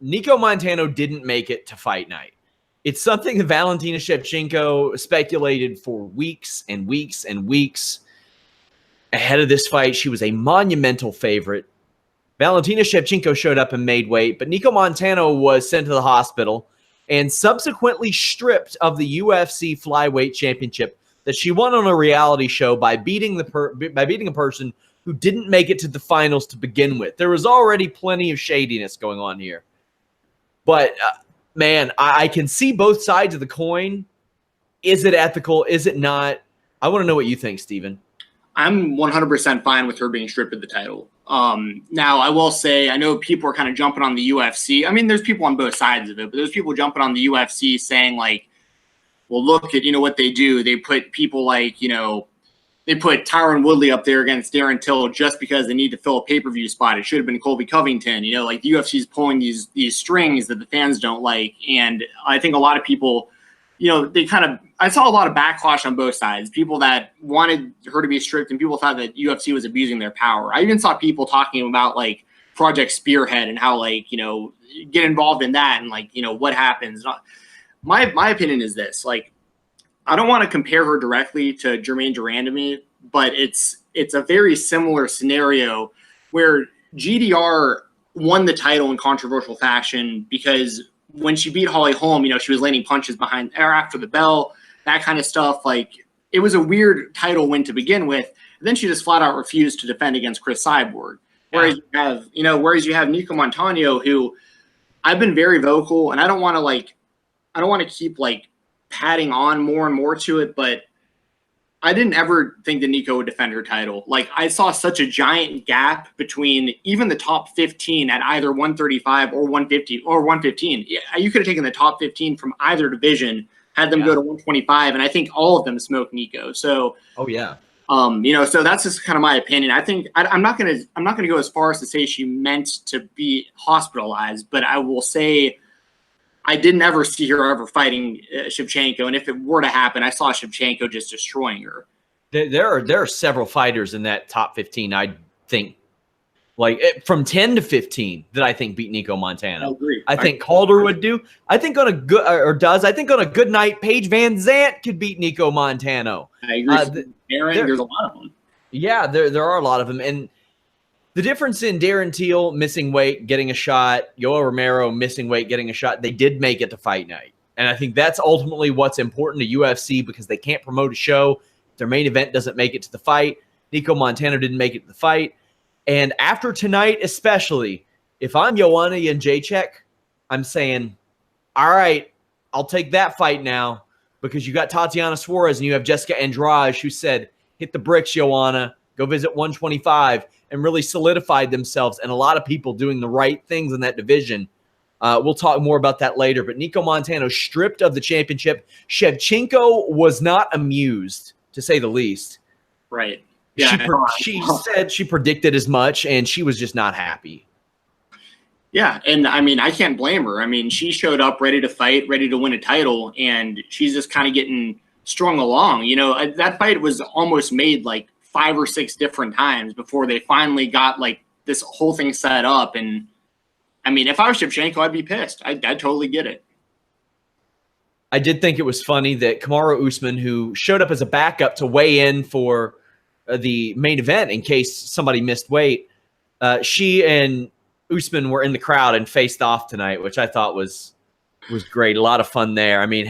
Nicco Montano didn't make it to fight night. It's something that Valentina Shevchenko speculated for weeks and weeks and weeks ahead of this fight. She was a monumental favorite. Valentina Shevchenko showed up and made weight, but Nicco Montano was sent to the hospital and subsequently stripped of the UFC Flyweight Championship that she won on a reality show by beating a person who didn't make it to the finals to begin with. There was already plenty of shadiness going on here. But, man, I can see both sides of the coin. Is it ethical? Is it not? I want to know what you think, Steven. I'm 100% fine with her being stripped of the title. Now, I will say, I know people are kind of jumping on the UFC. I mean, there's people on both sides of it, but there's people jumping on the UFC saying, like, well, look at, what they do. They put people like, they put Tyron Woodley up there against Darren Till just because they need to fill a pay-per-view spot. It should have been Colby Covington. Like the UFC is pulling these strings that the fans don't like. And I think a lot of people, I saw a lot of backlash on both sides. People that wanted her to be stripped and people thought that UFC was abusing their power. I even saw people talking about like Project Spearhead and how get involved in that and what happens. My opinion is this, I don't want to compare her directly to Jermaine Durandamy, but it's a very similar scenario where GDR won the title in controversial fashion because when she beat Holly Holm, she was landing punches behind or after the bell, that kind of stuff. It was a weird title win to begin with. And then she just flat out refused to defend against Chris Cyborg. Whereas you have Nicco Montano, who I've been very vocal, and I don't want to keep padding on more and more to it, but I didn't ever think that Nicco would defend her title. I saw such a giant gap between even the top 15 at either 135 or 150 or 115. You could have taken the top 15 from either division, had them go to 125, and I think all of them smoked Nicco. So, so that's just kind of my opinion. I think I'm not gonna go as far as to say she meant to be hospitalized, but I will say I didn't ever see her ever fighting Shevchenko, and if it were to happen, I saw Shevchenko just destroying her. There are several fighters in that top 15, I think, from 10 to 15 that I think beat Nicco Montano. I agree. I think Calder would do. I think on a good night, Paige Van Zandt could beat Nicco Montano. I agree. There's a lot of them. Yeah, there are a lot of them, and the difference in Darren Till missing weight, getting a shot, Yoel Romero missing weight, getting a shot, they did make it to fight night. And I think that's ultimately what's important to UFC because they can't promote a show if their main event doesn't make it to the fight. Nicco Montano didn't make it to the fight. And after tonight especially, if I'm Joanna Jędrzejczyk, I'm saying, all right, I'll take that fight now because you got Tatiana Suarez and you have Jessica Andrade who said, hit the bricks, Joanna, go visit 125. And really solidified themselves, and a lot of people doing the right things in that division. We'll talk more about that later. But Nicco Montano stripped of the championship. Shevchenko was not amused, to say the least. Right. Yeah. She said she predicted as much, and she was just not happy. Yeah, and I mean, I can't blame her. I mean, she showed up ready to fight, ready to win a title, and she's just kind of getting strung along. That fight was almost made 5 or 6 different times before they finally got this whole thing set up. And I mean, if I was Shevchenko, I'd be pissed. I'd totally get it. I did think it was funny that Kamaru Usman, who showed up as a backup to weigh in for the main event in case somebody missed weight, she and Usman were in the crowd and faced off tonight, which I thought was great. A lot of fun there. I mean,